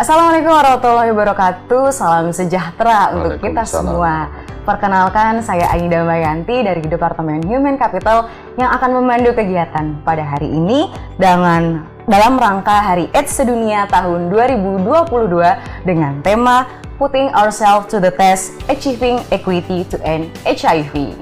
Assalamualaikum warahmatullahi wabarakatuh. Salam sejahtera untuk kita semua. Perkenalkan, saya Aida Mayanti dari Departemen Human Capital yang akan memandu kegiatan pada hari ini dalam rangka Hari AIDS Sedunia tahun 2022 dengan tema Putting Ourselves to the Test, Achieving Equity to End HIV.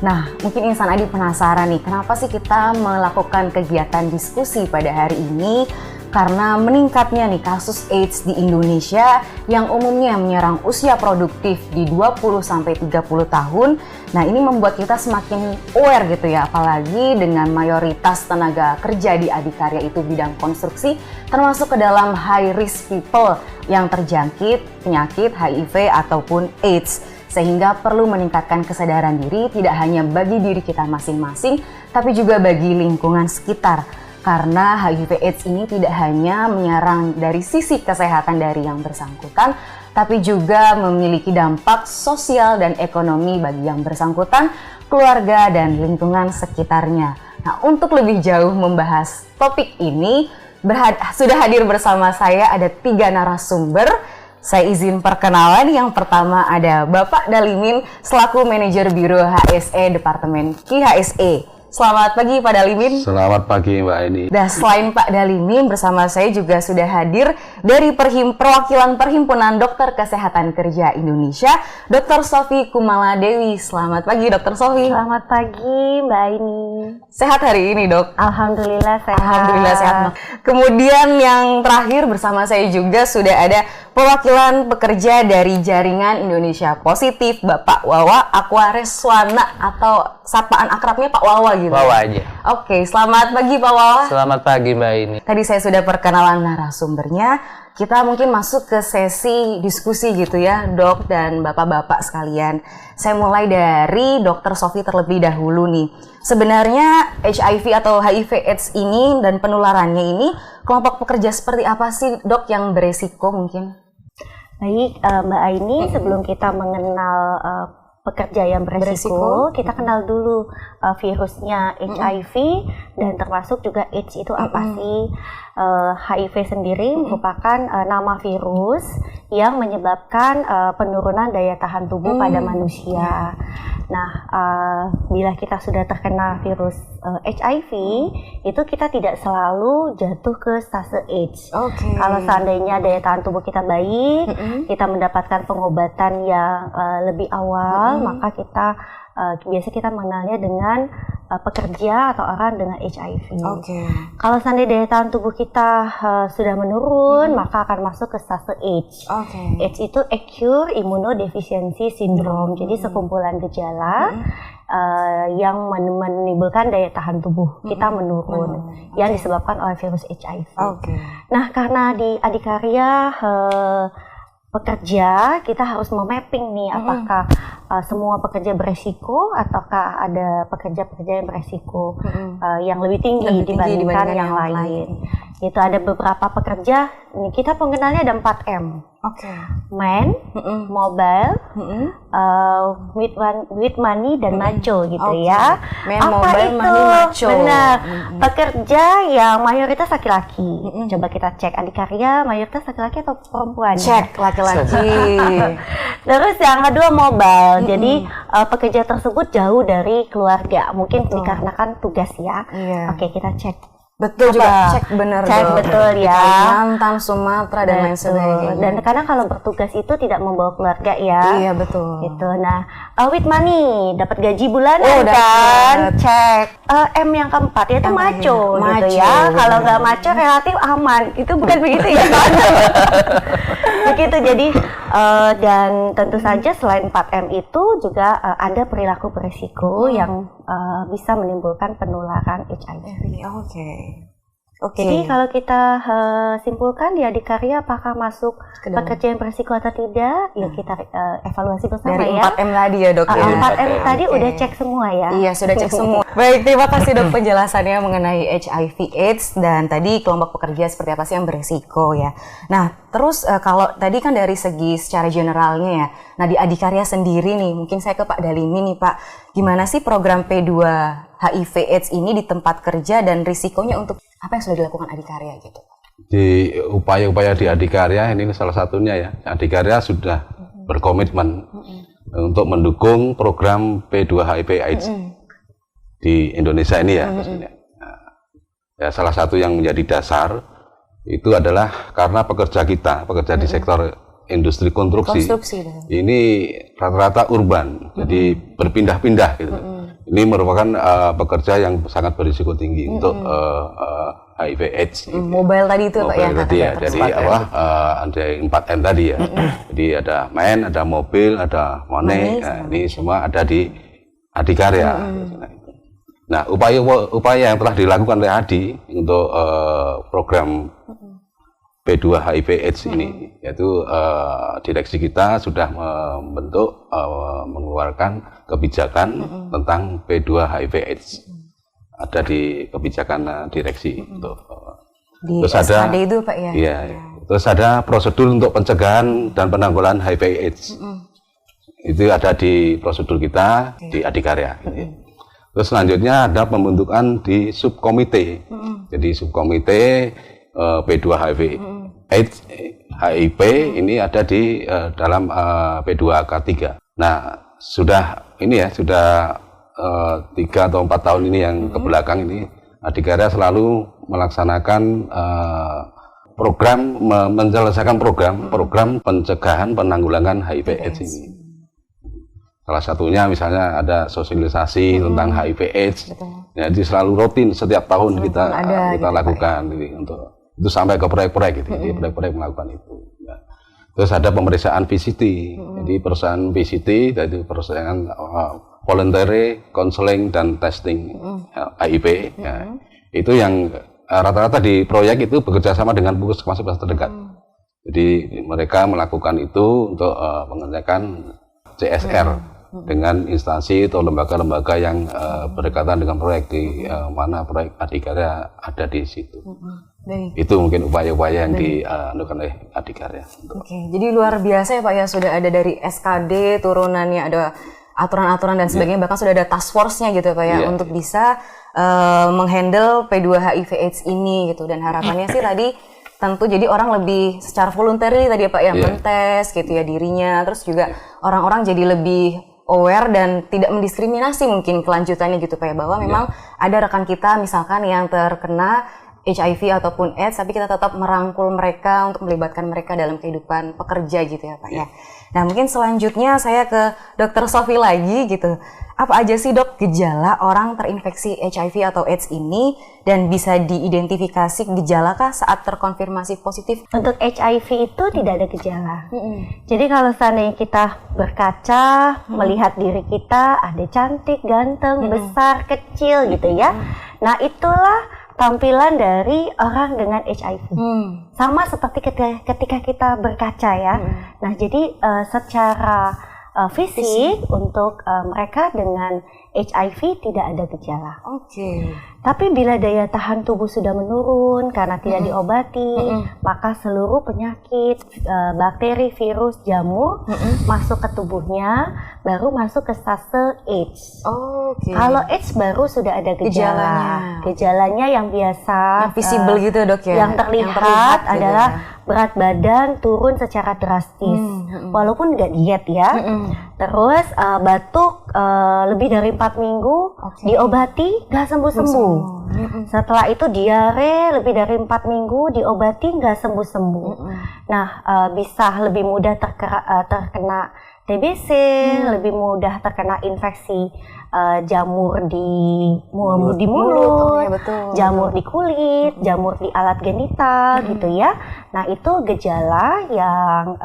Nah, mungkin Insan Adi penasaran nih, kenapa sih kita melakukan kegiatan diskusi pada hari ini? Karena meningkatnya nih kasus AIDS di Indonesia yang umumnya menyerang usia produktif di 20-30 tahun. Nah, ini membuat kita semakin aware gitu ya, apalagi dengan mayoritas tenaga kerja di Adikarya itu bidang konstruksi, termasuk ke dalam high risk people yang terjangkit penyakit HIV ataupun AIDS. Sehingga perlu meningkatkan kesadaran diri tidak hanya bagi diri kita masing-masing, tapi juga bagi lingkungan sekitar. Karena HIV AIDS ini tidak hanya menyerang dari sisi kesehatan dari yang bersangkutan, tapi juga memiliki dampak sosial dan ekonomi bagi yang bersangkutan, keluarga, dan lingkungan sekitarnya. Nah, untuk lebih jauh membahas topik ini, sudah hadir bersama saya ada 3 narasumber. Saya izin perkenalan, yang pertama ada Bapak Dalimin selaku Manajer Biro HSE Departemen KIHSE. Selamat pagi Pak Dalimin. Selamat pagi Mbak Eni. Dan selain Pak Dalimin, bersama saya juga sudah hadir dari perwakilan Perhimpunan Dokter Kesehatan Kerja Indonesia, Dr. Sofi Kumala Dewi. Selamat pagi Dr. Sofi. Selamat pagi Mbak Eni. Sehat hari ini Dok? Alhamdulillah sehat. Alhamdulillah sehat. Kemudian yang terakhir bersama saya juga sudah ada perwakilan pekerja dari Jaringan Indonesia Positif, Bapak Wawa Aquareswana, atau sapaan akrabnya Pak Wawa gitu. Wawa aja. Oke, selamat pagi Pak Wawa. Selamat pagi Mbak Ini. Tadi saya sudah perkenalan narasumbernya. Kita mungkin masuk ke sesi diskusi gitu ya, Dok dan Bapak-bapak sekalian. Saya mulai dari Dr. Sofi terlebih dahulu nih. Sebenarnya HIV atau HIV AIDS ini dan penularannya ini, kelompok pekerja seperti apa sih Dok yang beresiko mungkin? Baik Mbak Aini, sebelum kita mengenal pekerja yang beresiko, kita kenal dulu virusnya HIV dan termasuk juga AIDS itu apa sih. HIV sendiri merupakan nama virus yang menyebabkan penurunan daya tahan tubuh pada manusia. Nah, bila kita sudah terkena virus HIV, itu kita tidak selalu jatuh ke stase AIDS. Kalau seandainya daya tahan tubuh kita baik, kita mendapatkan pengobatan yang lebih awal, maka biasa kita mengenalnya dengan pekerja atau orang dengan HIV. Kalau seandainya daya tahan tubuh kita sudah menurun, maka akan masuk ke stase AIDS. AIDS itu Acute Immunodeficiency Syndrome. Jadi sekumpulan gejala yang menimbulkan daya tahan tubuh kita menurun yang disebabkan oleh virus HIV. Nah, karena di Adikarya pekerja, kita harus memapping nih apakah semua pekerja beresiko ataukah ada pekerja-pekerja yang beresiko yang lebih tinggi dibandingkan yang lain. Itu ada beberapa pekerja, nih kita pengenalnya ada 4M. Man, mobile, with money dan macho gitu ya. Man, apa mobile, itu? money, macho. Benar. Pekerja yang mayoritas laki-laki. Coba kita cek Adikarya mayoritas laki-laki atau perempuan? Cek laki-laki. Terus yang kedua mobile. Jadi pekerja tersebut jauh dari keluarga. Mungkin dikarenakan tugas ya. Oke, kita cek. Betul juga, cek benar. Cek betul ya. Kalimantan, Sumatera dan lain sebagainya. Dan kadang kalau bertugas itu tidak membawa keluarga ya. Iya betul. Gitu. Nah, with money, dapat gaji bulanan kan? Cek. M yang keempat yaitu macho gitu ya. Kalau nggak macho relatif aman. Itu bukan begitu ya? Begitu. Jadi dan tentu saja selain 4M itu juga ada perilaku berisiko yang bisa menimbulkan penularan HIV. Jadi kalau kita simpulkan di Adikarya apakah masuk pekerja yang berisiko atau tidak, ya kita evaluasi bersama dari ya. 4M tadi ya Dok. 4M tadi udah cek semua ya. Iya, sudah cek semua. Baik, terima kasih Dok penjelasannya mengenai HIV AIDS dan tadi kelompok pekerja seperti apa sih yang berisiko ya. Nah, terus kalau tadi kan dari segi secara generalnya ya. Nah, di Adikarya sendiri nih, mungkin saya ke Pak Dalimin nih Pak. Gimana sih program P2 HIV AIDS ini di tempat kerja dan risikonya untuk apa yang sudah dilakukan Adikarya gitu? di upaya-upaya di Adikarya ini salah satunya ya. Adikarya sudah berkomitmen untuk mendukung program P2 HIV AIDS di Indonesia ini ya. Nah, ya salah satu yang menjadi dasar itu adalah karena pekerja di sektor industri konstruksi ini rata-rata urban, jadi berpindah-pindah gitu. Ini merupakan pekerja yang sangat berisiko tinggi untuk HIV AIDS. Mobile tadi itu Pak ya? Tadi ya, jadi ada 4M tadi ya. Jadi ada main, ada mobil, ada money, ini semua ada di Adikarya. Nah, upaya yang telah dilakukan oleh Adi untuk program P2 HIV AIDS ini, yaitu direksi kita sudah membentuk, mengeluarkan kebijakan tentang P2 HIV AIDS. Ada di kebijakan direksi untuk di terus SKD ada itu Pak ya? Iya, terus ada prosedur untuk pencegahan dan penanggulangan HIV AIDS. Itu ada di prosedur kita di Adikarya. Terus selanjutnya ada pembentukan di subkomite. Jadi subkomite P2 HIV AIDS HIV ini ada di dalam P2K3. Nah, sudah 3 atau 4 tahun ini yang kebelakang ini Adikarya selalu melaksanakan menyelesaikan program pencegahan penanggulangan HIV AIDS ini. Salah satunya misalnya ada sosialisasi tentang HIV AIDS. Jadi selalu rutin setiap tahun kita lakukan untuk itu sampai ke proyek-proyek gitu. Jadi proyek-proyek melakukan itu. Ya. Terus ada pemeriksaan VCT. Jadi pemeriksaan VCT dari pemeriksaan voluntary counseling dan testing HIV. Ya. Itu yang rata-rata di proyek itu bekerja sama dengan puskesmas terdekat. Jadi mereka melakukan itu untuk mengerjakan CSR dengan instansi atau lembaga-lembaga yang berdekatan dengan proyek di mana proyek Adikarya ada di situ. Itu mungkin upaya-upaya yang dilakukan oleh Adikarya. Jadi luar biasa ya Pak ya, sudah ada dari SKD turunannya, ada aturan-aturan dan sebagainya, bahkan sudah ada task force-nya gitu Pak ya, untuk bisa menghandle P2 HIV AIDS ini gitu. Dan harapannya sih tadi tentu jadi orang lebih secara voluntary tadi ya Pak ya, mentes gitu ya dirinya, terus juga orang-orang jadi lebih aware dan tidak mendiskriminasi mungkin kelanjutannya gitu Pak ya, bahwa memang ada rekan kita misalkan yang terkena HIV ataupun AIDS, tapi kita tetap merangkul mereka untuk melibatkan mereka dalam kehidupan pekerja gitu ya Pak ya. Nah mungkin selanjutnya saya ke Dr. Sofi lagi gitu. Apa aja sih Dok gejala orang terinfeksi HIV atau AIDS ini, dan bisa diidentifikasi gejala kah saat terkonfirmasi positif? Untuk HIV itu tidak ada gejala. Jadi kalau seandainya kita berkaca, melihat diri kita, ada cantik, ganteng, besar, kecil gitu ya. Nah itulah tampilan dari orang dengan HIV. Sama seperti ketika kita berkaca ya. Nah jadi secara fisik untuk mereka dengan HIV tidak ada gejala. Tapi bila daya tahan tubuh sudah menurun karena tidak diobati, maka seluruh penyakit, bakteri, virus, jamur masuk ke tubuhnya, baru masuk ke fase AIDS. Kalau AIDS baru sudah ada gejala. Gejalanya yang biasa, yang visible gitu Dok ya. Yang terlihat adalah berat badan turun secara drastis, walaupun nggak diet ya. Terus batuk lebih dari 4 minggu, diobati nggak sembuh-sembuh. Setelah itu diare lebih dari 4 minggu, diobati nggak sembuh-sembuh. Nah bisa lebih mudah terkena TBC, lebih mudah terkena infeksi jamur di mulut, jamur di kulit, jamur di alat genital gitu ya. Nah itu gejala yang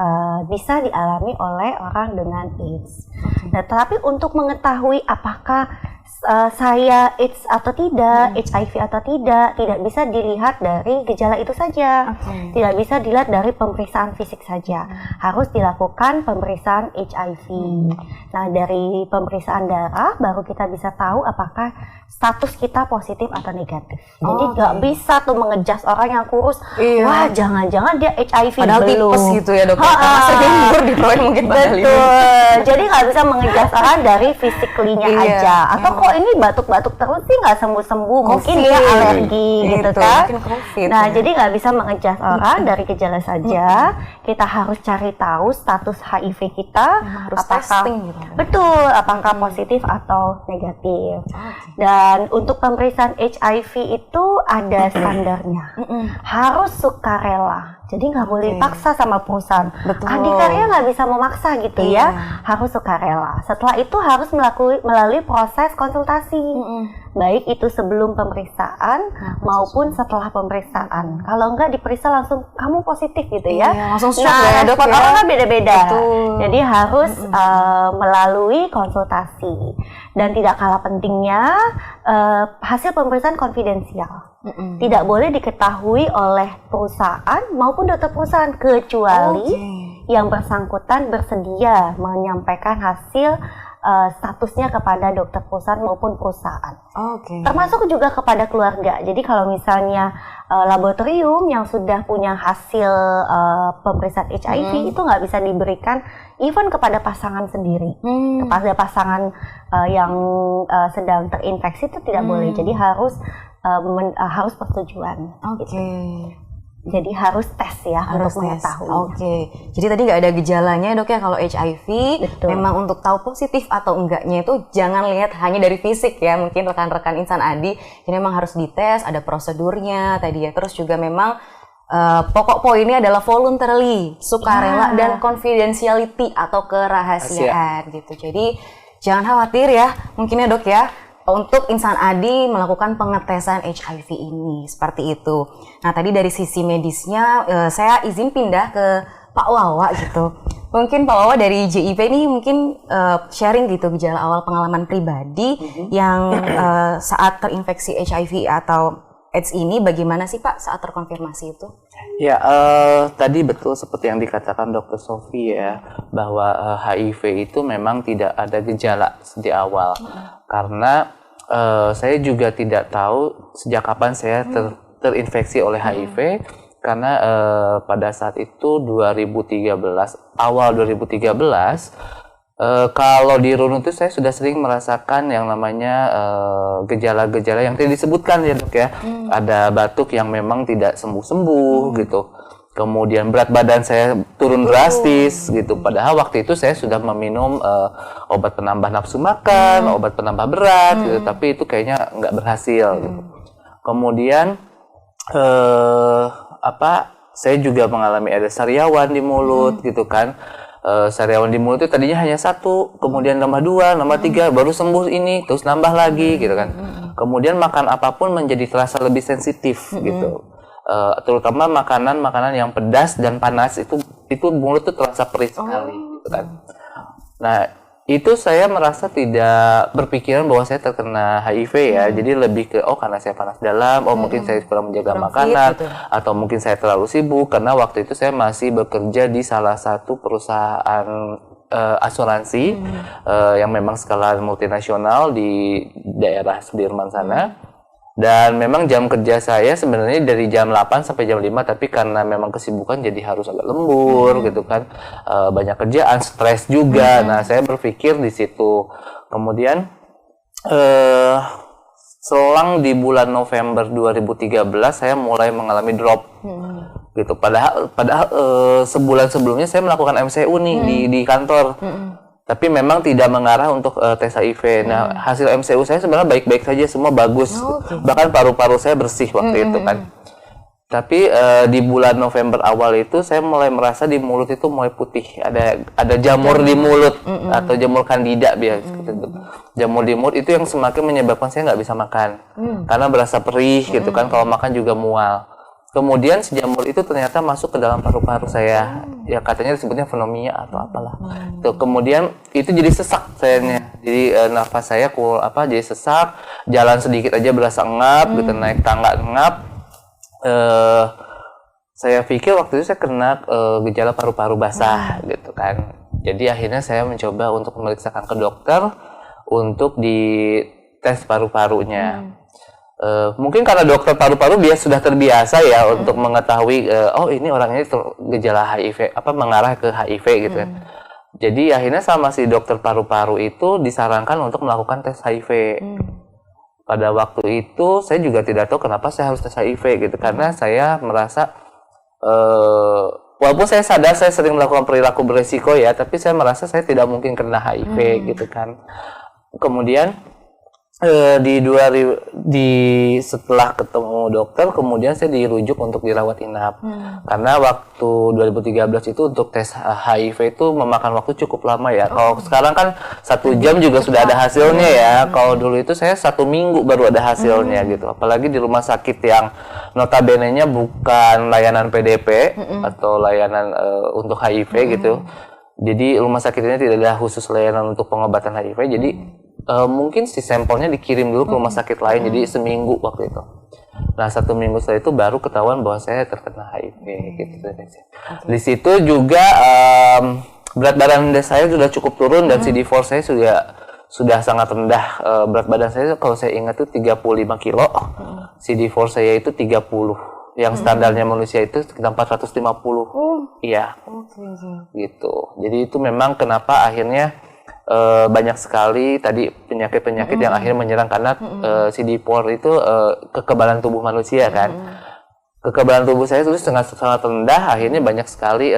bisa dialami oleh orang dengan AIDS. Nah tapi untuk mengetahui apakah saya AIDS atau tidak, HIV atau tidak bisa dilihat dari gejala itu saja. Tidak bisa dilihat dari pemeriksaan fisik saja. Harus dilakukan pemeriksaan HIV. Nah, dari pemeriksaan darah baru kita bisa tahu apakah status kita positif atau negatif. Jadi nggak bisa tuh mengejas orang yang kurus. Wah, jangan-jangan dia HIV. Padahal tipes gitu ya Dok. Di proyek mungkin betul. Jadi nggak bisa mengejas orang dari physically-nya aja. Atau kok ini batuk-batuk terus sih nggak sembuh-sembuh, mungkin dia alergi gitu kan. Nah, jadi nggak bisa mengejar orang dari gejala saja. Kita harus cari tahu status HIV kita, harus apakah testing gitu. Betul, apakah positif atau negatif. Dan untuk pemeriksaan HIV itu ada standarnya. Harus sukarela. Jadi nggak boleh paksa sama perusahaan. Adikarya nggak bisa memaksa gitu ya. Harus sukarela. Setelah itu harus melalui proses konsultasi. Baik itu sebelum pemeriksaan maupun setelah pemeriksaan. Kalau nggak diperiksa langsung kamu positif gitu ya. Langsung shock ya dok ya. Orang kan beda-beda. Jadi harus melalui konsultasi. Dan tidak kalah pentingnya hasil pemeriksaan konfidensial. Tidak boleh diketahui oleh perusahaan maupun dokter perusahaan kecuali yang bersangkutan bersedia menyampaikan hasil statusnya kepada dokter perusahaan maupun perusahaan. Termasuk juga kepada keluarga. Jadi kalau misalnya laboratorium yang sudah punya hasil pemeriksaan HIV itu nggak bisa diberikan even kepada pasangan sendiri. Kepada pasangan yang sedang terinfeksi itu tidak boleh. Jadi harus persetujuan. Gitu. Jadi harus tes ya untuk mengetahui. Jadi tadi nggak ada gejalanya dok ya kalau HIV. Memang untuk tahu positif atau enggaknya itu jangan lihat hanya dari fisik ya. Mungkin rekan-rekan Insan Adi ini memang harus dites, ada prosedurnya tadi ya. Terus juga memang pokok poinnya adalah voluntarily, sukarela dan confidentiality atau kerahasiaan gitu. Jadi jangan khawatir ya, mungkin ya dok ya. Untuk Insan Adi melakukan pengetesan HIV ini, seperti itu. Nah tadi dari sisi medisnya, saya izin pindah ke Pak Wawa gitu. Mungkin Pak Wawa dari JIP ini mungkin sharing gitu gejala awal pengalaman pribadi yang saat terinfeksi HIV atau AIDS ini bagaimana sih Pak saat terkonfirmasi itu? Ya, tadi betul seperti yang dikatakan Dr. Sofi ya, bahwa HIV itu memang tidak ada gejala di awal. Karena saya juga tidak tahu sejak kapan saya terinfeksi oleh HIV, karena pada saat itu 2013, awal 2013, kalau di runut itu saya sudah sering merasakan yang namanya gejala-gejala yang tadi disebutkan ya dok ya. Ada batuk yang memang tidak sembuh-sembuh gitu. Kemudian berat badan saya turun drastis gitu. Padahal waktu itu saya sudah meminum obat penambah nafsu makan, obat penambah berat gitu. Tapi itu kayaknya nggak berhasil gitu. Kemudian saya juga mengalami ada sariawan di mulut gitu kan. Sariawan di mulut itu tadinya hanya 1, kemudian nambah 2, nambah 3, baru sembuh ini, terus nambah lagi gitu kan. Kemudian makan apapun menjadi terasa lebih sensitif gitu. Terutama makanan-makanan yang pedas dan panas itu mulut tuh terasa perih sekali gitu kan. Nah, itu saya merasa tidak berpikiran bahwa saya terkena HIV ya. Jadi lebih ke karena saya panas dalam, mungkin saya kurang menjaga makanan atau mungkin saya terlalu sibuk karena waktu itu saya masih bekerja di salah satu perusahaan asuransi yang memang skala multinasional di daerah Sudirman sana. Dan memang jam kerja saya sebenarnya dari jam 8 sampai jam 5, tapi karena memang kesibukan jadi harus agak lembur gitu kan. Banyak kerjaan, stres juga. Nah, saya berpikir di situ. Kemudian selang di bulan November 2013 saya mulai mengalami drop. Gitu. Padahal sebulan sebelumnya saya melakukan MCU nih di kantor. Tapi memang tidak mengarah untuk tes HIV. Nah, hasil MCU saya sebenarnya baik-baik saja, semua bagus. Bahkan paru-paru saya bersih waktu itu kan. Tapi di bulan November awal itu saya mulai merasa di mulut itu mulai putih. Ada jamur di mulut atau jamur kandida biasa. Jamur di mulut itu yang semakin menyebabkan saya nggak bisa makan. Karena berasa perih gitu kan, kalau makan juga mual. Kemudian si jamur itu ternyata masuk ke dalam paru-paru saya. Ya katanya disebutnya pneumonia atau apalah. Kemudian itu jadi sesak sayanya. Jadi nafas saya jadi sesak, jalan sedikit aja berasa ngap gitu, naik tangga ngap. Saya pikir waktu itu saya kena gejala paru-paru basah gitu kan. Jadi akhirnya saya mencoba untuk memeriksakan ke dokter untuk dites paru-parunya. Mungkin karena dokter paru-paru sudah terbiasa ya untuk mengetahui ini orangnya gejala HIV mengarah ke HIV gitu kan. Jadi akhirnya sama si dokter paru-paru itu disarankan untuk melakukan tes HIV. Pada waktu itu saya juga tidak tahu kenapa saya harus tes HIV gitu, karena saya merasa walaupun saya sadar saya sering melakukan perilaku beresiko ya, tapi saya merasa saya tidak mungkin kena HIV gitu kan. Kemudian setelah ketemu dokter, kemudian saya dirujuk untuk dirawat inap. Karena waktu 2013 itu untuk tes HIV itu memakan waktu cukup lama ya. Kalau sekarang kan 1 jam juga sudah ada hasilnya ya. Kalau dulu itu saya 1 minggu baru ada hasilnya gitu. Apalagi di rumah sakit yang notabene-nya bukan layanan PDP atau layanan untuk HIV gitu. Jadi rumah sakit ini tidak ada khusus layanan untuk pengobatan HIV. Jadi mungkin si sampelnya dikirim dulu ke rumah sakit lain, jadi seminggu waktu itu. Nah 1 minggu setelah itu baru ketahuan bahwa saya terkena HIV gitu. Di situ juga berat badan saya sudah cukup turun dan CD4 saya sudah sangat rendah. Berat badan saya kalau saya ingat itu 35 kilo, CD4 saya itu 30. Yang standarnya manusia itu sekitar 450. Iya. Gitu. Jadi itu memang kenapa akhirnya banyak sekali tadi penyakit-penyakit yang akhirnya menyerang karena CD4 itu kekebalan tubuh manusia kan. Kekebalan tubuh saya itu sangat rendah, akhirnya banyak sekali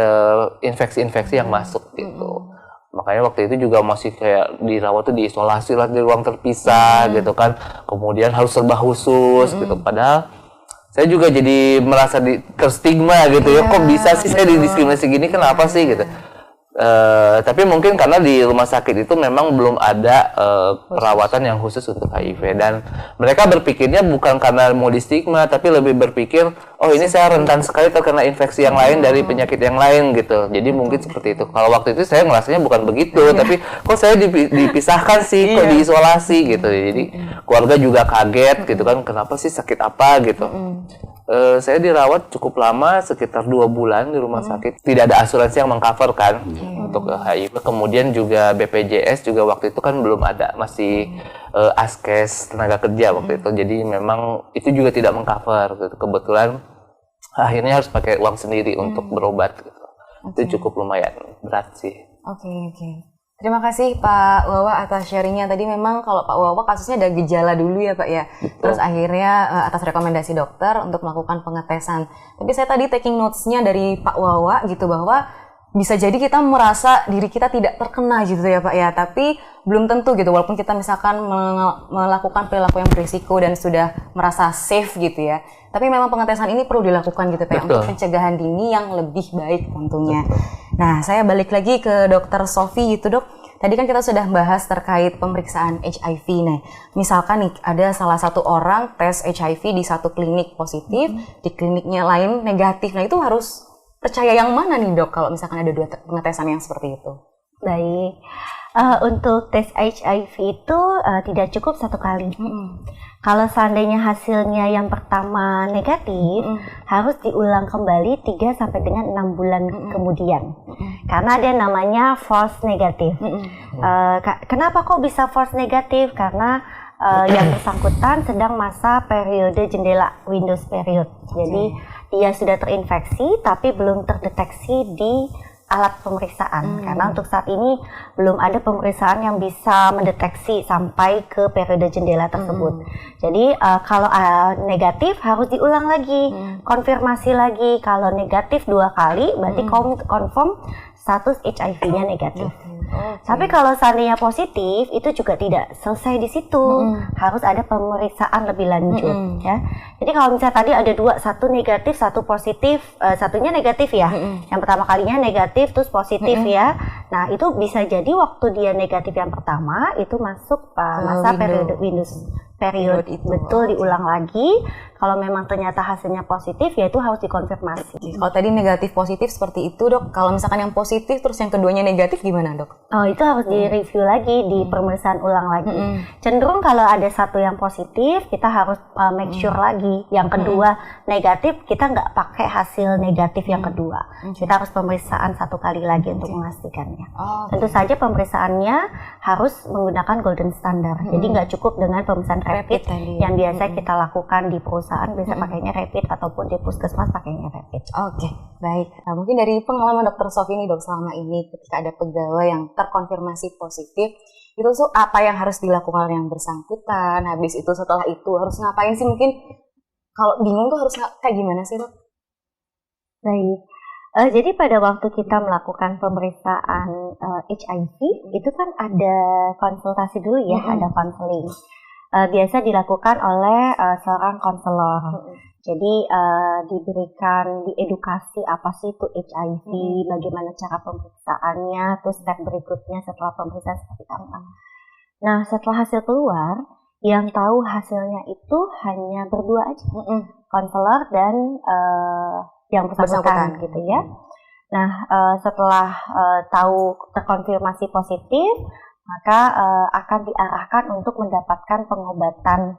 infeksi-infeksi yang masuk gitu. Makanya waktu itu juga masih kayak dirawat tuh diisolasi lah di ruang terpisah gitu kan. Kemudian harus serba khusus gitu. Padahal saya juga jadi merasa terstigma gitu ya. Kok bisa sih saya didiskriminasi gini, kenapa sih gitu. Tapi mungkin karena di rumah sakit itu memang belum ada perawatan yang khusus untuk HIV, dan mereka berpikirnya bukan karena mau distigma, tapi lebih berpikir oh ini saya rentan sekali terkena infeksi yang lain dari penyakit yang lain gitu. Jadi mungkin seperti itu. Kalau waktu itu saya ngerasanya bukan begitu, tapi kok saya dipisahkan sih, kok diisolasi gitu. Jadi keluarga juga kaget gitu kan, kenapa sih, sakit apa gitu. Saya dirawat cukup lama, sekitar 2 bulan di rumah sakit. Tidak ada asuransi yang mengcover kan untuk HIV. Kemudian juga BPJS juga waktu itu kan belum ada, masih Askes tenaga kerja waktu itu. Jadi memang itu juga tidak mengcover gitu. Kebetulan akhirnya harus pakai uang sendiri untuk berobat gitu. Itu cukup lumayan berat sih. Oke. Terima kasih Pak Wawa atas sharingnya. Tadi memang kalau Pak Wawa kasusnya ada gejala dulu ya Pak ya. Terus akhirnya atas rekomendasi dokter untuk melakukan pengetesan. Tapi saya tadi taking notes-nya dari Pak Wawa gitu, bahwa bisa jadi kita merasa diri kita tidak terkena gitu ya Pak ya. Tapi belum tentu gitu, walaupun kita misalkan melakukan perilaku yang berisiko dan sudah merasa safe gitu ya. Tapi memang pengetesan ini perlu dilakukan gitu Pak ya, untuk pencegahan dini yang lebih baik tentunya. Nah, saya balik lagi ke Dokter Sofi gitu Dok. Tadi kan kita sudah bahas terkait pemeriksaan HIV. Nah, misalkan nih ada salah satu orang tes HIV di satu klinik positif, di kliniknya lain negatif. Nah, itu harus percaya yang mana nih Dok kalau misalkan ada 2 pengetesan yang seperti itu? Baik, untuk tes HIV itu tidak cukup 1 kali. Kalau seandainya hasilnya yang pertama negatif, harus diulang kembali 3 sampai dengan 6 bulan kemudian. Karena ada namanya false negatif. Kenapa kok bisa false negatif? Karena yang bersangkutan sedang masa periode jendela Windows period. Jadi dia sudah terinfeksi tapi belum terdeteksi di alat pemeriksaan, karena untuk saat ini belum ada pemeriksaan yang bisa mendeteksi sampai ke periode jendela tersebut. Jadi kalau negatif harus diulang lagi, konfirmasi lagi. Kalau negatif 2 kali berarti confirm status HIV-nya negatif. Tapi kalau seandainya positif itu juga tidak selesai di situ, harus ada pemeriksaan lebih lanjut ya. Jadi kalau misalnya tadi ada 2, 1 negatif, 1 positif, satunya negatif ya. Yang pertama kalinya negatif terus positif ya. Nah, itu bisa jadi waktu dia negatif yang pertama itu masuk masa periode Windows period itu. Betul, diulang lagi. Kalau memang ternyata hasilnya positif, ya itu harus dikonfirmasi. Kalau tadi negatif positif seperti itu Dok, kalau misalkan yang positif terus yang keduanya negatif gimana Dok? Oh, itu harus direview lagi, di pemeriksaan ulang lagi. Cenderung kalau ada 1 yang positif, kita harus make sure lagi lagi. Yang kedua negatif, kita nggak pakai hasil negatif yang kedua. Kita harus pemeriksaan 1 kali lagi untuk memastikannya. Tentu saja pemeriksaannya harus menggunakan golden standard. Jadi nggak cukup dengan pemeriksaan rapid yang biasa kita lakukan di perusahaan, biasa pakainya rapid ataupun di puskesmas pakainya rapid. Oke, baik. Nah, mungkin dari pengalaman Dokter Sofi nih dok, selama ini ketika ada pegawai yang terkonfirmasi positif, itu tuh apa yang harus dilakukan yang bersangkutan? Habis itu setelah itu harus ngapain sih? Mungkin kalau bingung tuh harus kayak gimana sih dok? Baik. Jadi pada waktu kita melakukan pemeriksaan HIV, itu kan ada konsultasi dulu ya, ada konseling. Biasa dilakukan oleh seorang konselor. Jadi diberikan diedukasi apa sih itu HIV, bagaimana cara pemeriksaannya, terus step berikutnya setelah pemeriksaan seperti apa. Nah setelah hasil keluar, yang tahu hasilnya itu hanya berdua aja, konselor dan yang bersangkutan gitu ya. Nah setelah tahu terkonfirmasi positif, maka akan diarahkan untuk mendapatkan pengobatan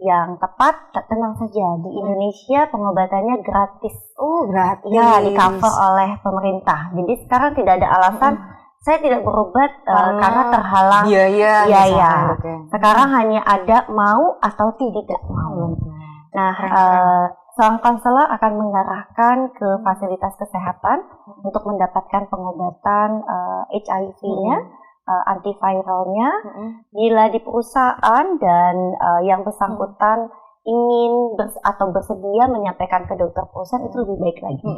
yang tepat. Tenang saja, di Indonesia pengobatannya gratis. Oh, gratis. Ya, di cover oleh pemerintah. Jadi sekarang tidak ada alasan saya tidak berobat karena terhalang biaya. Sekarang hanya ada mau atau tidak mau. Nah, seorang konselor akan mengarahkan ke fasilitas kesehatan untuk mendapatkan pengobatan HIV-nya. Antiviralnya, bila di perusahaan dan yang bersangkutan ingin atau bersedia menyampaikan ke dokter perusahaan, itu lebih baik lagi,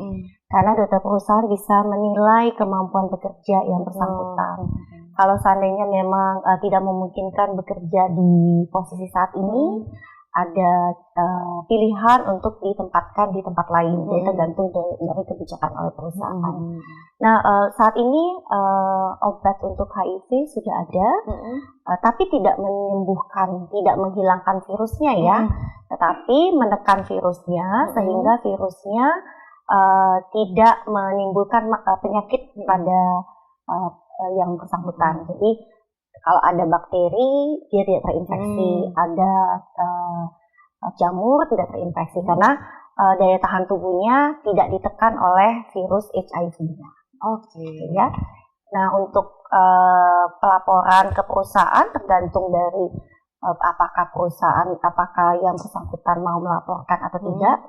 karena dokter perusahaan bisa menilai kemampuan bekerja yang bersangkutan. Kalau seandainya memang tidak memungkinkan bekerja di posisi saat ini, ada pilihan untuk ditempatkan di tempat lain, jadi tergantung dari kebijakan oleh perusahaan. Nah, saat ini obat untuk HIV sudah ada, tapi tidak menyembuhkan, tidak menghilangkan virusnya ya, tetapi menekan virusnya sehingga virusnya tidak menimbulkan penyakit pada yang bersangkutan. Jadi kalau ada bakteri, dia tidak terinfeksi. Ada jamur, tidak terinfeksi. Karena daya tahan tubuhnya tidak ditekan oleh virus HIV-nya. Oke. Ya. Nah, untuk pelaporan ke perusahaan tergantung dari apakah yang bersangkutan mau melaporkan atau tidak.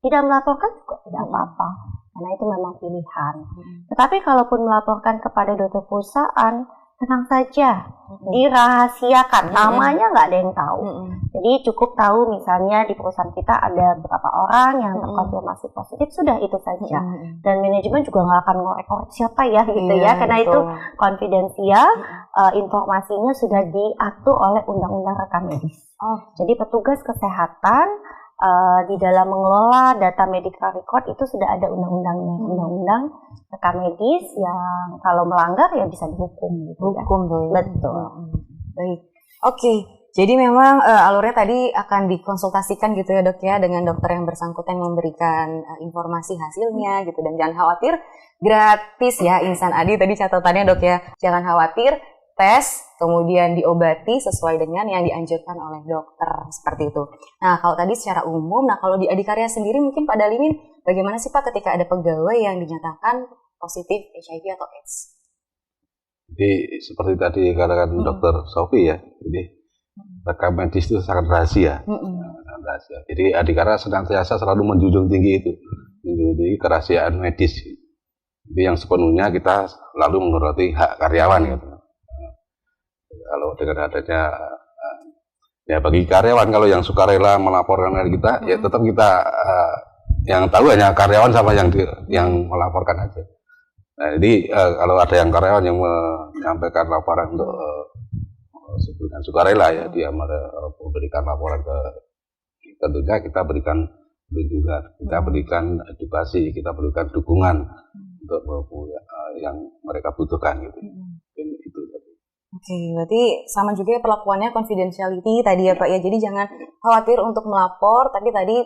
Tidak melaporkan juga tidak apa-apa. Karena itu memang pilihan. Tetapi kalaupun melaporkan kepada dokter perusahaan, tenang saja, dirahasiakan, namanya nggak ada yang tahu. Jadi cukup tahu misalnya di perusahaan kita ada beberapa orang yang terkonfirmasi positif, sudah itu saja. Dan manajemen juga nggak akan ngorek-ngorek siapa ya gitu ya, karena itu konfidensial, informasinya sudah diatur oleh undang-undang rekam medis. Jadi petugas kesehatan di dalam mengelola data medical record itu sudah ada undang-undangnya, undang-undang rekam medis yang kalau melanggar ya bisa dihukum gitu. Betul. Baik. Oke. Jadi memang alurnya tadi akan dikonsultasikan gitu ya dok ya dengan dokter yang bersangkutan yang memberikan informasi hasilnya gitu, dan jangan khawatir, gratis ya Insan Adi tadi catatannya dok ya, jangan khawatir, tes, kemudian diobati sesuai dengan yang dianjurkan oleh dokter, seperti itu. Nah, kalau tadi secara umum, nah kalau di Adikarya sendiri mungkin Pak Dalimin, bagaimana sih Pak ketika ada pegawai yang dinyatakan positif HIV atau AIDS? Jadi seperti tadi katakan Dokter Sofi ya, jadi rekam medis itu sangat rahasia. Rahasia. Jadi Adikarya senantiasa selalu menjunjung tinggi itu, menjunjung tinggi kerahasiaan medis. Jadi yang sepenuhnya kita selalu menghormati hak karyawan gitu. Kalau dengan adanya ya bagi karyawan, kalau yang sukarela melaporkan ke kita, ya tetap kita yang tahu hanya karyawan sama yang melaporkan aja. Nah, jadi kalau ada yang karyawan yang menyampaikan laporan untuk dengan sukarela ya, dia memberikan laporan ke, tentunya kita berikan perlindungan, kita berikan edukasi, kita berikan dukungan untuk yang mereka butuhkan gitu. Itu. Oke, berarti sama juga ya perlakuannya confidentiality tadi ya Pak ya. Jadi jangan khawatir untuk melapor, tapi tadi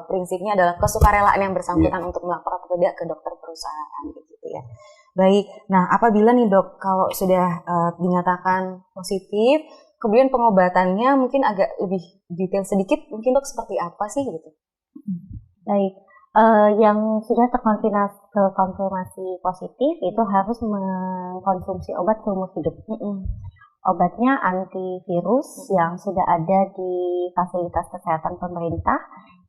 prinsipnya adalah kesukarelaan yang bersangkutan untuk melapor atau tidak ke dokter perusahaan gitu ya. Baik, nah apabila nih dok, kalau sudah dinyatakan positif, kemudian pengobatannya mungkin agak lebih detail sedikit, mungkin dok seperti apa sih gitu? Baik, yang sudah terkonfirmasi positif itu harus mengkonsumsi obat seumur hidup. Obatnya antivirus yang sudah ada di fasilitas kesehatan pemerintah.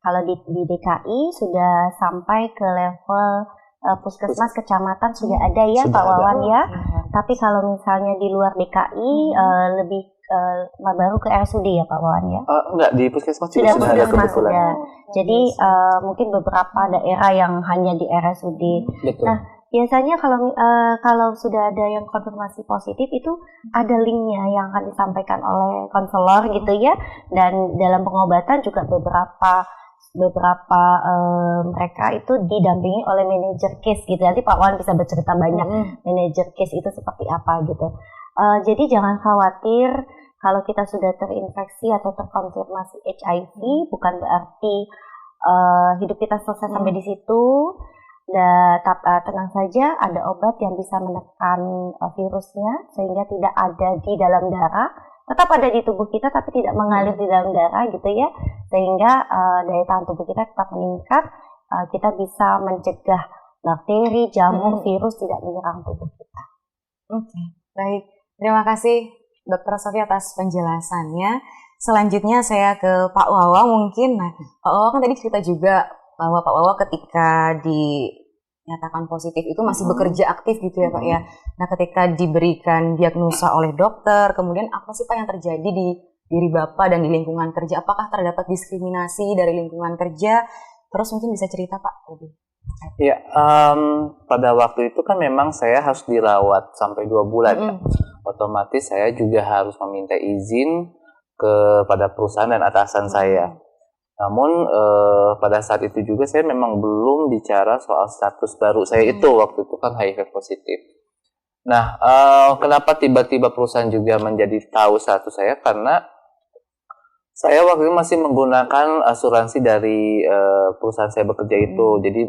Kalau di DKI sudah sampai ke level puskesmas kecamatan sudah ada ya Pak Wawan ya. Tapi kalau misalnya di luar DKI lebih baru ke RSUD ya Pak Wawan ya? Enggak, di puskesmas sudah ada kebetulan. Sudah. Jadi mungkin beberapa daerah yang hanya di RSUD. Betul. Nah, biasanya kalau sudah ada yang konfirmasi positif itu ada linknya yang akan disampaikan oleh konselor gitu ya. Dan dalam pengobatan juga beberapa mereka itu didampingi oleh manajer case gitu. Nanti Pak Wan bisa bercerita banyak manajer case itu seperti apa gitu. Jadi jangan khawatir kalau kita sudah terinfeksi atau terkonfirmasi HIV, bukan berarti hidup kita selesai sampai di situ. Tenang saja, ada obat yang bisa menekan virusnya sehingga tidak ada di dalam darah. Tetap ada di tubuh kita tapi tidak mengalir di dalam darah gitu ya, sehingga daya tahan tubuh kita tetap meningkat, kita bisa mencegah bakteri, jamur, virus tidak menyerang tubuh kita. Oke, baik. Terima kasih Dr. Sofi atas penjelasannya. Selanjutnya saya ke Pak Wawa mungkin. Nah, Pak Wawa kan tadi cerita juga bahwa Pak Wawa ketika dinyatakan positif itu masih bekerja aktif gitu ya Pak ya. Nah, ketika diberikan diagnosa oleh dokter, kemudian apa sih Pak yang terjadi di diri Bapak dan di lingkungan kerja? Apakah terdapat diskriminasi dari lingkungan kerja? Terus mungkin bisa cerita Pak lebih. Ya, pada waktu itu kan memang saya harus dirawat sampai 2 bulan. Otomatis saya juga harus meminta izin kepada perusahaan dan atasan saya. Namun pada saat itu juga saya memang belum bicara soal status baru saya itu waktu itu kan HIV positif. Nah, kenapa tiba-tiba perusahaan juga menjadi tahu status saya? Karena saya waktu itu masih menggunakan asuransi dari perusahaan saya bekerja itu. Jadi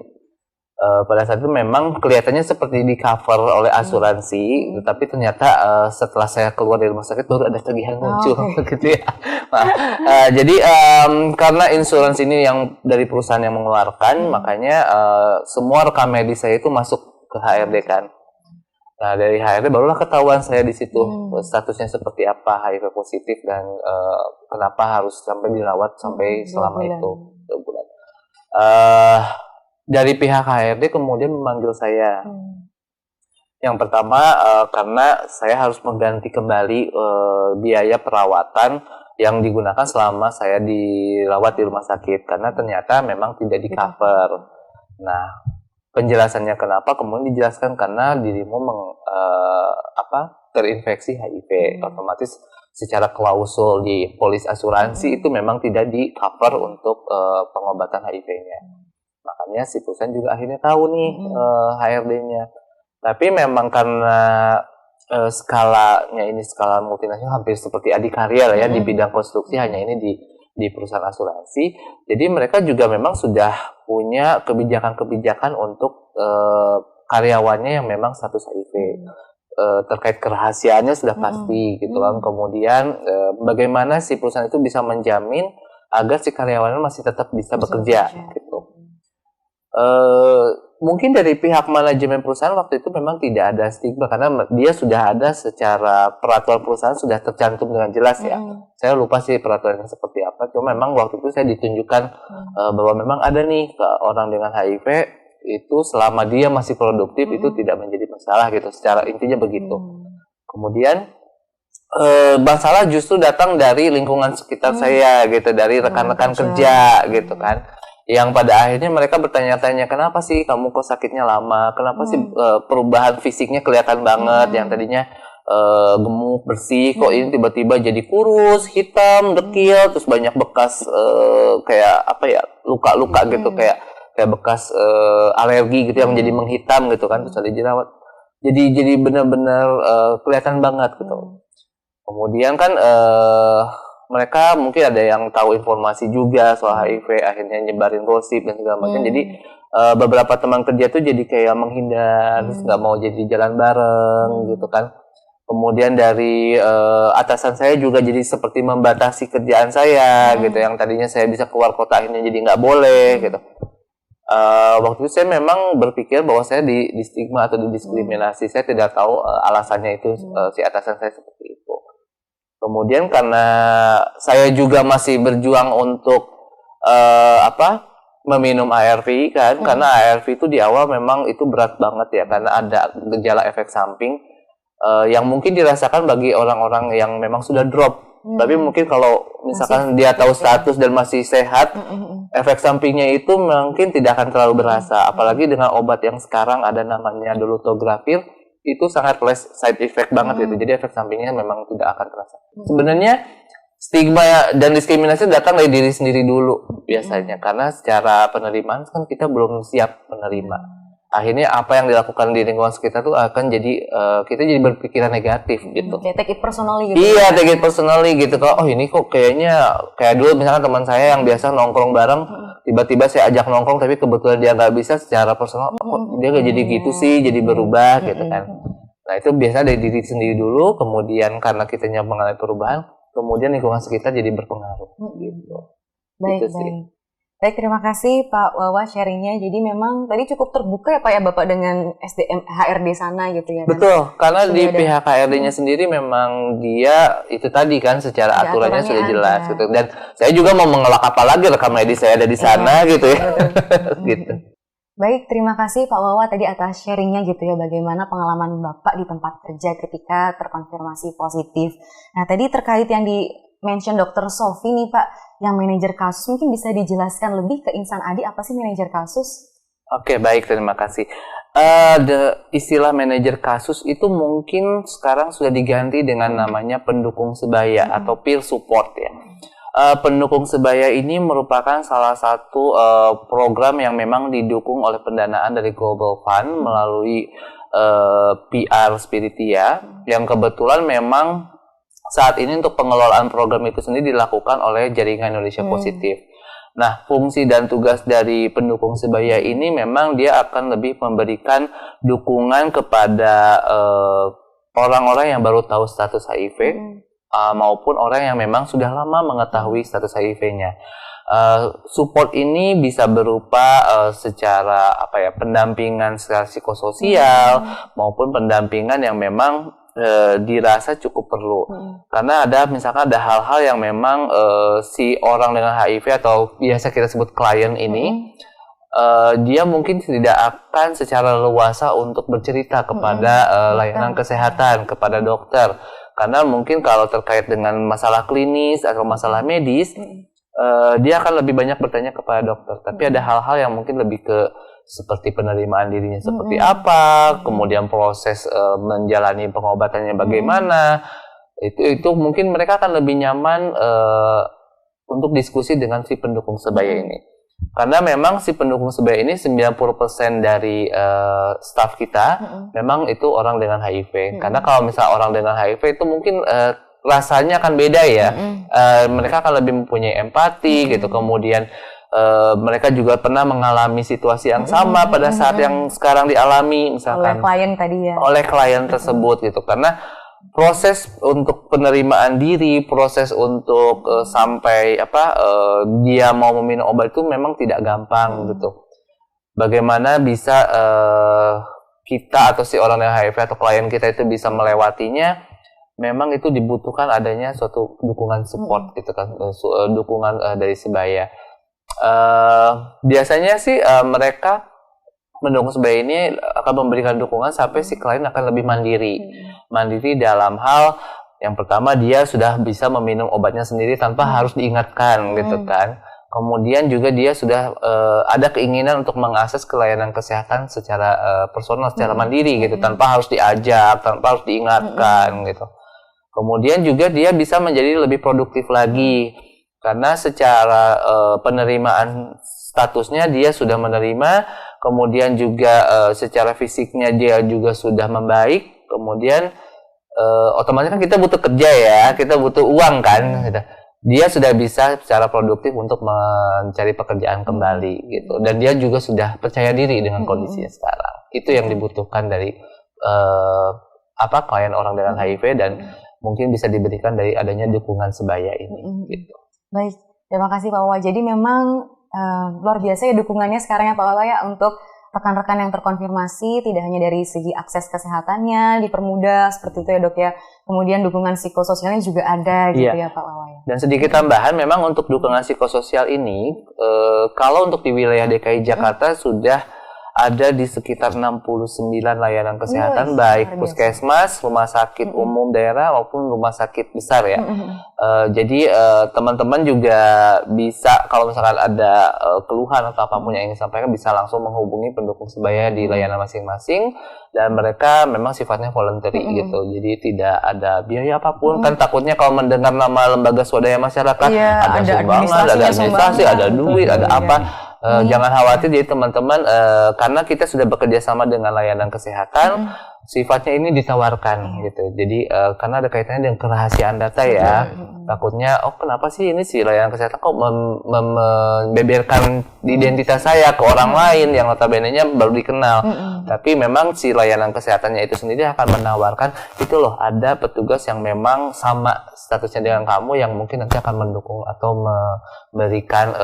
pada saat itu memang kelihatannya seperti di cover oleh asuransi, tetapi ternyata setelah saya keluar dari rumah sakit baru ada tagihan muncul gitu ya. Jadi karena insuransi ini yang dari perusahaan yang mengeluarkan, makanya semua rekam medis saya itu masuk ke HRD kan. Nah, dari HRD barulah ketahuan saya di situ statusnya seperti apa, HIV positif dan kenapa harus sampai dirawat sampai selama itu 2 bulan. Dari pihak HRD kemudian memanggil saya. Yang pertama karena saya harus mengganti kembali biaya perawatan yang digunakan selama saya dirawat di rumah sakit karena ternyata memang tidak di cover. Nah, penjelasannya kenapa kemudian dijelaskan karena dirimu terinfeksi HIV, otomatis secara klausul di polis asuransi itu memang tidak di cover untuk pengobatan HIV-nya. Makanya si perusahaan juga akhirnya tahu nih HRD-nya. Tapi memang karena skalanya ini skala multinasional hampir seperti adikarya lah ya di bidang konstruksi, hanya ini di perusahaan asuransi. Jadi mereka juga memang sudah punya kebijakan-kebijakan untuk karyawannya yang memang status HIV. Terkait kerahasiaannya sudah pasti gitu kan. Kemudian bagaimana si perusahaan itu bisa menjamin agar si karyawannya masih tetap bisa bekerja gitu. Mungkin dari pihak manajemen perusahaan waktu itu memang tidak ada stigma karena dia sudah ada secara peraturan perusahaan sudah tercantum dengan jelas ya. Saya lupa sih peraturannya seperti apa. Cuma memang waktu itu saya ditunjukkan bahwa memang ada nih orang dengan HIV itu selama dia masih produktif itu tidak menjadi masalah gitu. Secara intinya begitu. Kemudian masalah justru datang dari lingkungan sekitar saya gitu, dari rekan-rekan kerja gitu kan. Yang pada akhirnya mereka bertanya-tanya, kenapa sih kamu kok sakitnya lama? Kenapa sih perubahan fisiknya kelihatan banget? Yang tadinya gemuk, bersih, kok ini tiba-tiba jadi kurus, hitam, dekil, terus banyak bekas kayak apa ya, luka-luka gitu, kayak bekas alergi gitu yang menjadi menghitam gitu kan, terus ada jerawat. Jadi benar-benar kelihatan banget gitu. Kemudian kan mereka mungkin ada yang tahu informasi juga soal HIV, akhirnya nyebarin gosip dan segala macam. Jadi beberapa teman kerja tuh jadi kayak menghindar, terus nggak mau jadi jalan bareng gitu kan. Kemudian dari atasan saya juga jadi seperti membatasi kerjaan saya gitu, yang tadinya saya bisa keluar kota akhirnya jadi nggak boleh gitu. Waktu itu saya memang berpikir bahwa saya di stigma atau didiskriminasi. Saya tidak tahu alasannya itu si atasan saya seperti itu. Kemudian karena saya juga masih berjuang untuk meminum ARV kan, karena ARV itu di awal memang itu berat banget ya, karena ada gejala efek samping yang mungkin dirasakan bagi orang-orang yang memang sudah drop. Tapi mungkin kalau misalkan dia tahu status dan masih sehat, efek sampingnya itu mungkin tidak akan terlalu berasa. Apalagi dengan obat yang sekarang ada namanya dolutegravir, itu sangat less side effect banget gitu. Jadi efek sampingnya memang tidak akan terasa. Sebenarnya stigma dan diskriminasi datang dari diri sendiri dulu biasanya, karena secara penerimaan kan kita belum siap menerima. Akhirnya apa yang dilakukan di lingkungan sekitar tuh akan jadi kita jadi berpikiran negatif gitu. Take it personally gitu. Iya, take it personally gitu. Kalau ini kok kayaknya kayak dulu misalkan teman saya yang biasa nongkrong bareng, tiba-tiba saya ajak nongkrong tapi kebetulan dia nggak bisa secara personal, kok dia nggak jadi gitu sih, jadi berubah gitu kan. Nah itu biasa dari diri sendiri dulu, kemudian karena kitanya mengalami perubahan, kemudian lingkungan sekitar jadi berpengaruh gitu. Baik, gitu sih. Baik, terima kasih Pak Wawa sharingnya. Jadi memang tadi cukup terbuka ya Pak ya Bapak dengan SDM HRD sana gitu ya kan? Betul, karena di pihak HRD-nya sendiri memang dia itu tadi kan secara aturannya sudah jelas gitu. Dan saya juga mau mengelak apa lagi rekam medis saya ada di sana gitu ya. Gitu. Baik, terima kasih Pak Wawa tadi atas sharingnya gitu ya, bagaimana pengalaman Bapak di tempat kerja ketika terkonfirmasi positif. Nah tadi terkait yang di-mention Dr. Sofi nih Pak, yang manajer kasus, mungkin bisa dijelaskan lebih ke Insan Adi apa sih manajer kasus? Oke, baik, terima kasih. Istilah manajer kasus itu mungkin sekarang sudah diganti dengan namanya pendukung sebaya atau peer support ya. Pendukung sebaya ini merupakan salah satu program yang memang didukung oleh pendanaan dari Global Fund melalui PR Spiritia, yang kebetulan memang saat ini untuk pengelolaan program itu sendiri dilakukan oleh Jaringan Indonesia Positif. Nah, fungsi dan tugas dari pendukung sebaya ini memang dia akan lebih memberikan dukungan kepada orang-orang yang baru tahu status HIV, maupun orang yang memang sudah lama mengetahui status HIV-nya. Support ini bisa berupa secara pendampingan secara psikososial maupun pendampingan yang memang dirasa cukup perlu, karena misalkan ada hal-hal yang memang si orang dengan HIV atau biasa kita sebut klien ini dia mungkin tidak akan secara leluasa untuk bercerita kepada layanan kesehatan, kepada dokter, karena mungkin kalau terkait dengan masalah klinis atau masalah medis dia akan lebih banyak bertanya kepada dokter, tapi ada hal-hal yang mungkin lebih ke seperti penerimaan dirinya seperti apa, kemudian proses menjalani pengobatannya bagaimana, itu mungkin mereka akan lebih nyaman untuk diskusi dengan si pendukung sebaya ini. Karena memang si pendukung sebaya ini 90% dari staf kita memang itu orang dengan HIV. Karena kalau misalnya orang dengan HIV itu mungkin rasanya akan beda ya. Mereka akan lebih mempunyai empati gitu, kemudian mereka juga pernah mengalami situasi yang sama pada saat yang sekarang dialami misalkan oleh klien tadi ya, oleh klien tersebut gitu. Karena proses untuk penerimaan diri, proses untuk sampai dia mau meminum obat itu memang tidak gampang gitu. Bagaimana bisa kita atau si orang dengan HIV atau klien kita itu bisa melewatinya, memang itu dibutuhkan adanya suatu dukungan support gitu kan, dukungan dari sebaya. Biasanya sih mereka mendukung sebaya ini akan memberikan dukungan sampai si klien akan lebih mandiri dalam hal yang pertama dia sudah bisa meminum obatnya sendiri tanpa harus diingatkan gitu kan. Kemudian juga dia sudah ada keinginan untuk mengakses ke layanan kesehatan secara personal, secara mandiri gitu, tanpa harus diajak, tanpa harus diingatkan gitu. Kemudian juga dia bisa menjadi lebih produktif lagi. Karena secara penerimaan statusnya dia sudah menerima, kemudian juga secara fisiknya dia juga sudah membaik, kemudian otomatis kan kita butuh kerja ya, kita butuh uang kan, dia sudah bisa secara produktif untuk mencari pekerjaan kembali gitu, dan dia juga sudah percaya diri dengan kondisinya sekarang. Itu yang dibutuhkan dari klien orang dengan HIV dan mungkin bisa diberikan dari adanya dukungan sebaya ini. Gitu. Baik, terima kasih Pak Wawa. Jadi memang luar biasa ya dukungannya sekarang ya Pak Wawa ya untuk rekan-rekan yang terkonfirmasi, tidak hanya dari segi akses kesehatannya dipermudah seperti itu ya Dok ya, kemudian dukungan psikososialnya juga ada gitu ya Pak Wawa ya. Dan sedikit tambahan, memang untuk dukungan psikososial ini, kalau untuk di wilayah DKI Jakarta sudah ada di sekitar 69 layanan kesehatan, baik puskesmas, rumah sakit umum daerah maupun rumah sakit besar ya. Jadi teman-teman juga bisa kalau misalkan ada keluhan atau apapun yang ingin disampaikan bisa langsung menghubungi pendukung sebaya di layanan masing-masing dan mereka memang sifatnya voluntary gitu. Jadi tidak ada biaya apapun. Kan takutnya kalau mendengar nama lembaga swadaya masyarakat ada sumbangan, ada administrasi, ada duit, ada apa. Jangan khawatir jadi teman-teman, karena kita sudah bekerja sama dengan layanan kesehatan, sifatnya ini ditawarkan gitu. Jadi karena ada kaitannya dengan kerahasiaan data ya, takutnya kenapa sih ini si layanan kesehatan kok membeberkan identitas saya ke orang lain yang notabene-nya baru dikenal. Tapi memang si layanan kesehatannya itu sendiri akan menawarkan itu loh, ada petugas yang memang sama statusnya dengan kamu yang mungkin nanti akan mendukung atau memberikan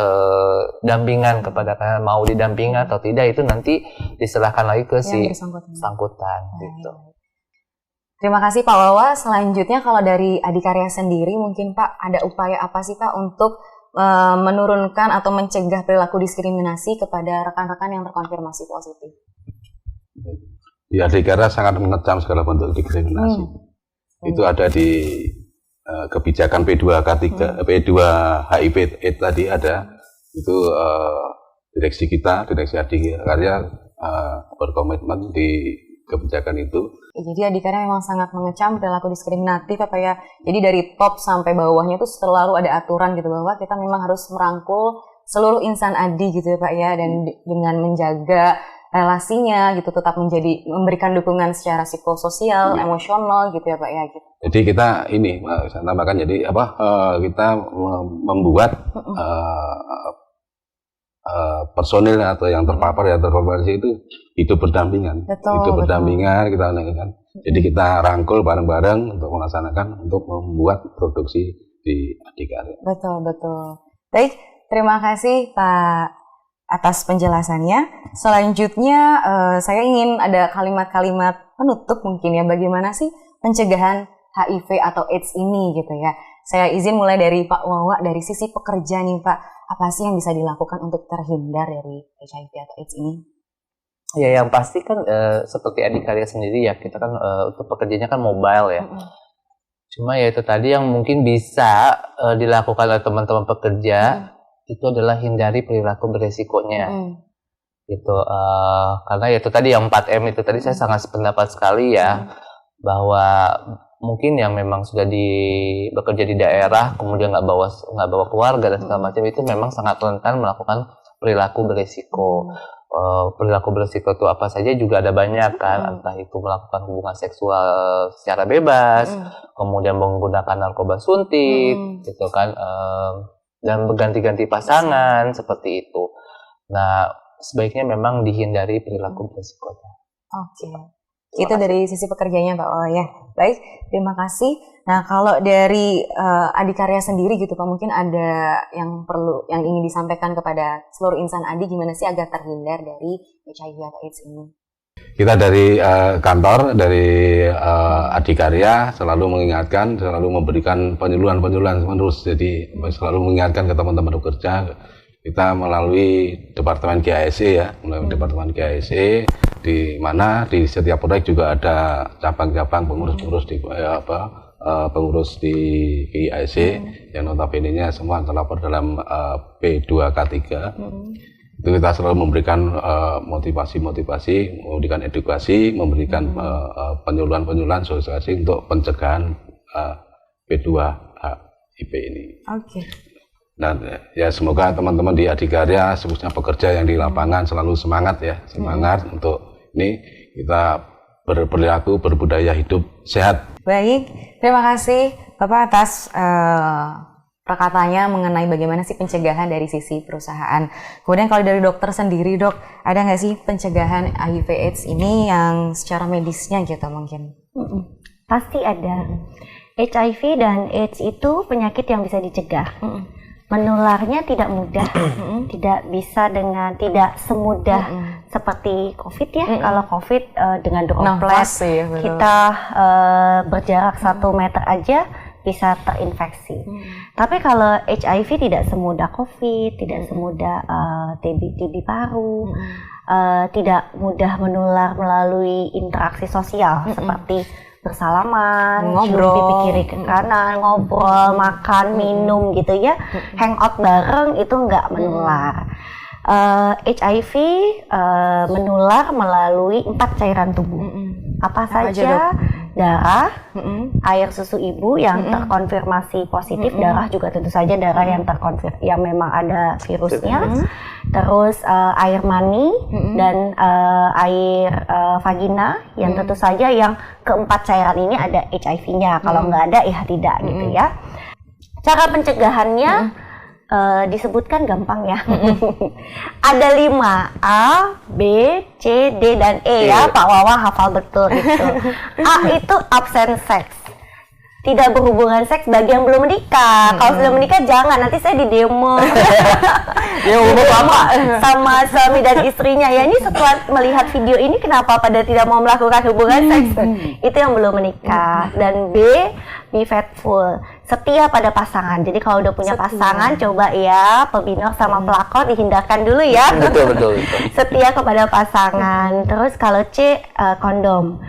dampingan kepada kalian, mau didampingi atau tidak itu nanti diserahkan lagi ke si bersangkutan gitu. Terima kasih Pak Wawa. Selanjutnya kalau dari Adikarya sendiri mungkin Pak ada upaya apa sih Pak untuk menurunkan atau mencegah perilaku diskriminasi kepada rekan-rekan yang terkonfirmasi positif? Di Adikarya sangat mengecam segala bentuk diskriminasi. Itu ada di kebijakan P2K3, P2HIV tadi ada. Itu direksi kita, direksi Adikarya berkomitmen di kebijakan itu. Jadi Adikarya memang sangat mengecam perilaku diskriminatif Pak ya. Jadi dari top sampai bawahnya itu selalu ada aturan gitu bahwa kita memang harus merangkul seluruh insan ADI gitu ya Pak ya, dan dengan menjaga relasinya gitu tetap memberikan dukungan secara psikososial, emosional gitu ya Pak ya gitu. Jadi kita ini saya tambahkan jadi kita membuat personil atau yang terpapar ya terkonfirmasi itu hidup berdampingan. Hidup berdampingan kita lakukan. Jadi kita rangkul bareng-bareng untuk melaksanakan untuk membuat produksi di Adikarya. Betul. Baik, terima kasih Pak atas penjelasannya. Selanjutnya saya ingin ada kalimat-kalimat penutup mungkin ya, bagaimana sih pencegahan HIV atau AIDS ini gitu ya. Saya izin mulai dari Pak Wawa, dari sisi pekerja nih Pak, apa sih yang bisa dilakukan untuk terhindar dari HIV atau AIDS ini? Ya yang pasti kan seperti Adikarya sendiri ya, kita kan untuk pekerjanya kan mobile ya. Cuma ya itu tadi yang mungkin bisa dilakukan oleh teman-teman pekerja itu adalah hindari perilaku beresikonya. Gitu, karena ya itu tadi yang 4M itu tadi saya sangat sependapat sekali ya, bahwa mungkin yang memang sudah bekerja di daerah kemudian nggak bawa keluarga dan segala macam itu memang sangat rentan melakukan perilaku beresiko. Perilaku beresiko itu apa saja juga ada banyak kan, entah itu melakukan hubungan seksual secara bebas, kemudian menggunakan narkoba suntik, gitu kan, dan berganti-ganti pasangan seperti itu. Nah, sebaiknya memang dihindari perilaku beresikonya. Oke. Itu dari sisi pekerjanya Pak Wawa ya. Baik, terima kasih. Nah, kalau dari Adikarya sendiri gitu Pak, mungkin ada yang ingin disampaikan kepada seluruh insan ADI gimana sih agar terhindar dari HIV atau AIDS ini? Kita dari kantor, dari Adikarya selalu mengingatkan, selalu memberikan penyuluhan menerus. Jadi selalu mengingatkan ke teman-teman bekerja. Kita melalui Departemen GASE ya, Departemen GASE, di mana di setiap proyek juga ada cabang-cabang pengurus-pengurus pengurus di GASE yang notabene-nya semua terlapor dalam P2K3. Itu kita selalu memberikan motivasi, memberikan edukasi, memberikan penyuluhan sosialisasi untuk pencegahan P2HIV ini. Oke. Dan ya semoga teman-teman di Adikarya, khususnya pekerja yang di lapangan selalu semangat ya, untuk ini kita berperilaku berbudaya hidup sehat. Baik, terima kasih Bapak atas perkataannya mengenai bagaimana sih pencegahan dari sisi perusahaan. Kemudian kalau dari dokter sendiri, Dok, ada nggak sih pencegahan HIV/AIDS ini yang secara medisnya gitu mungkin? Pasti ada. HIV dan AIDS itu penyakit yang bisa dicegah. Menularnya tidak mudah, tidak semudah seperti COVID ya. Kalau COVID dengan droplet kita berjarak 1 meter aja bisa terinfeksi. Tapi kalau HIV tidak semudah COVID, tidak semudah TB paru, tidak mudah menular melalui interaksi sosial seperti bersalaman, ngobrol, pipi kiri ke kanan, ngobrol, makan, minum gitu ya, hangout bareng itu nggak menular. HIV menular melalui 4 cairan tubuh. Apa saja? Darah, air susu ibu yang terkonfirmasi positif, darah juga tentu saja darah yang memang ada virusnya. Terus air mani dan air vagina yang tentu saja yang keempat cairan ini ada HIV-nya. Kalau nggak ada ya tidak gitu ya. Cara pencegahannya disebutkan gampang ya. Ada 5, A, B, C, D, dan E ya. Pak Wawa hafal betul itu. A itu absent sex. Tidak berhubungan seks bagi yang belum menikah. Kalau sudah menikah jangan, nanti saya di demo. Sama suami dan istrinya. Ya ini setelah melihat video ini kenapa pada tidak mau melakukan hubungan seks? Itu yang belum menikah. Dan B, be faithful. Setia pada pasangan. Jadi kalau udah punya pasangan, coba ya pebinok sama pelakor dihindarkan dulu ya. Betul. Setia kepada pasangan. Terus kalau C, kondom.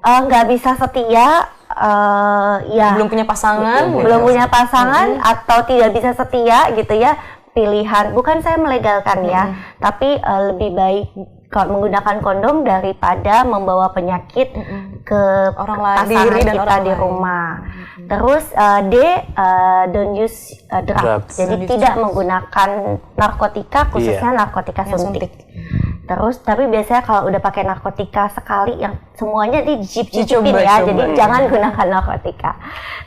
Nggak bisa setia, ya belum punya pasangan, atau tidak bisa setia gitu ya. Pilihan, bukan saya melegalkan ya, tapi lebih baik kalau menggunakan kondom daripada membawa penyakit ke orang lain, pasangan diri dan kita orang di lain. rumah. Terus D, don't use drugs. Jadi tidak menggunakan narkotika, khususnya narkotika suntik. Terus tapi biasanya kalau udah pakai narkotika sekali yang semuanya dicicipin ya, jadi jangan gunakan narkotika.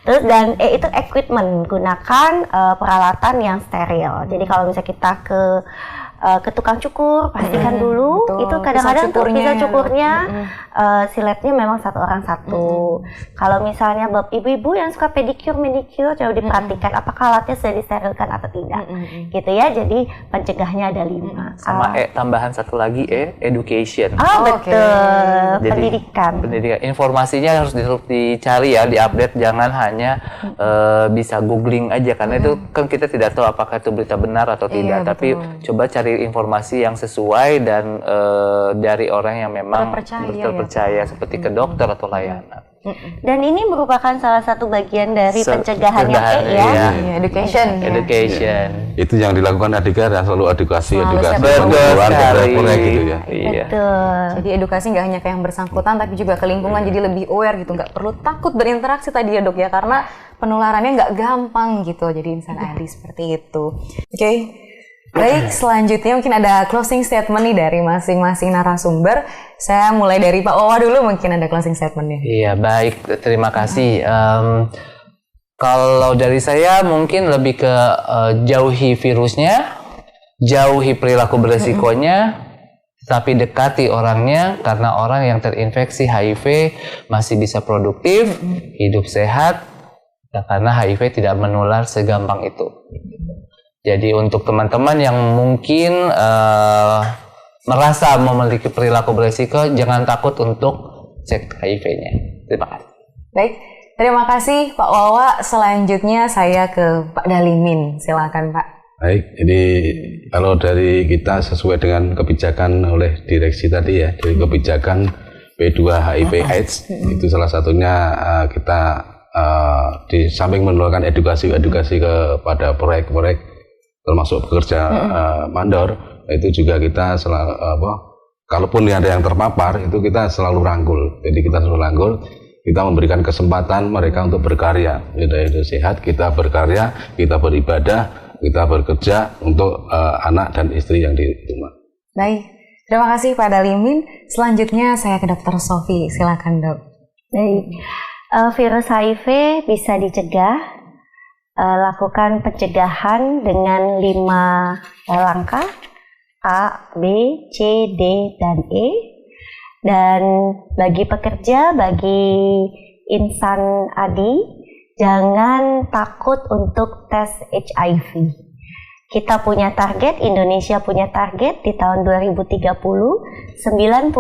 Terus dan itu equipment, gunakan peralatan yang steril. Jadi kalau misalnya kita ke tukang cukur, pastikan dulu itu kadang-kadang tuh pisau cukurnya siletnya memang 1 orang 1. Kalau misalnya ibu-ibu yang suka pedicure, manicure, coba diperhatikan apakah alatnya sudah disterilkan atau tidak, gitu ya. Jadi pencegahnya ada 5. Sama tambahan 1 lagi education. Betul. Jadi, pendidikan. Informasinya harus dicari ya, diupdate, jangan hanya bisa googling aja karena itu kan kita tidak tahu apakah itu berita benar atau tidak. Tapi coba cari informasi yang sesuai dan dari orang yang memang terpercaya seperti ke dokter atau layanan. Dan ini merupakan salah satu bagian dari pencegahannya education. Itu yang dilakukan Adhika dan selalu edukasi gitu ya. Jadi edukasi nggak hanya ke yang bersangkutan tapi juga ke lingkungan, jadi lebih aware gitu, nggak perlu takut berinteraksi tadi ya Dok ya, karena penularannya nggak gampang gitu. Jadi insan ahli seperti itu. Oke. Baik, selanjutnya mungkin ada closing statement nih dari masing-masing narasumber. Saya mulai dari Pak Wawa dulu, mungkin ada closing statementnya. Iya, baik. Terima kasih. Kalau dari saya mungkin lebih ke jauhi virusnya, jauhi perilaku beresikonya, tapi dekati orangnya, karena orang yang terinfeksi HIV masih bisa produktif, hidup sehat, karena HIV tidak menular segampang itu. Jadi untuk teman-teman yang mungkin merasa memiliki perilaku beresiko, jangan takut untuk cek HIV-nya. Terima kasih. Baik, terima kasih Pak Wawa. Selanjutnya saya ke Pak Dalimin. Silakan Pak. Baik, jadi kalau dari kita sesuai dengan kebijakan oleh direksi tadi ya, dari kebijakan P2 HIV/AIDS, itu salah satunya kita di samping mengeluarkan edukasi kepada proyek-proyek termasuk pekerja mandor, itu juga kita selalu kalaupun ada yang terpapar itu kita selalu rangkul. Jadi kita selalu rangkul, kita memberikan kesempatan mereka untuk berkarya. Itu sehat, kita berkarya, kita beribadah, kita bekerja untuk anak dan istri yang di rumah. Baik, terima kasih Pak Dalimin. Selanjutnya saya ke Dr. Sofi, silakan Dok. Baik, virus HIV bisa dicegah lakukan pencegahan dengan 5 langkah A, B, C, D, dan E. Dan bagi pekerja, bagi insan ADI, jangan takut untuk tes HIV. Kita punya target, Indonesia punya target di tahun 2030, 95%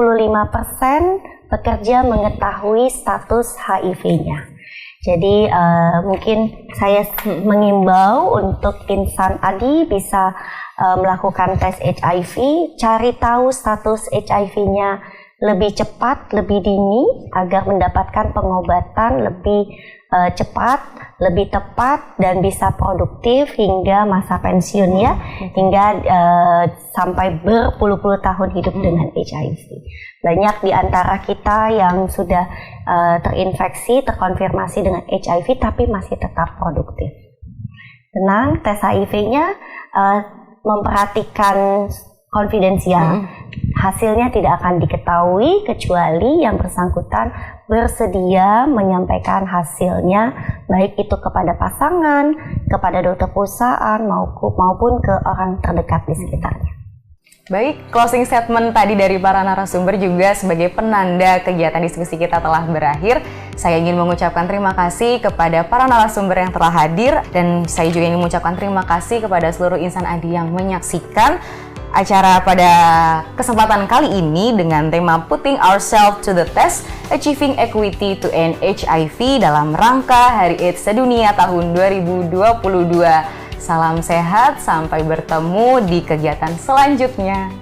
pekerja mengetahui status HIV-nya. Jadi mungkin saya mengimbau untuk insan ADI bisa melakukan tes HIV, cari tahu status HIV-nya lebih cepat, lebih dini agar mendapatkan pengobatan lebih cepat, lebih tepat dan bisa produktif hingga masa pensiun ya, hingga sampai berpuluh-puluh tahun hidup dengan HIV. Banyak di antara kita yang sudah terinfeksi, terkonfirmasi dengan HIV tapi masih tetap produktif. Tenang, tes HIV-nya memperhatikan konfidensial. Hasilnya tidak akan diketahui kecuali yang bersangkutan bersedia menyampaikan hasilnya, baik itu kepada pasangan, kepada dokter perusahaan, maupun ke orang terdekat di sekitarnya. Baik, closing statement tadi dari para narasumber juga sebagai penanda kegiatan diskusi kita telah berakhir. Saya ingin mengucapkan terima kasih kepada para narasumber yang telah hadir, dan saya juga ingin mengucapkan terima kasih kepada seluruh insan ADI yang menyaksikan acara pada kesempatan kali ini dengan tema Putting Ourselves to the Test, Achieving Equity to End HIV dalam rangka Hari AIDS Sedunia tahun 2022. Salam sehat, sampai bertemu di kegiatan selanjutnya.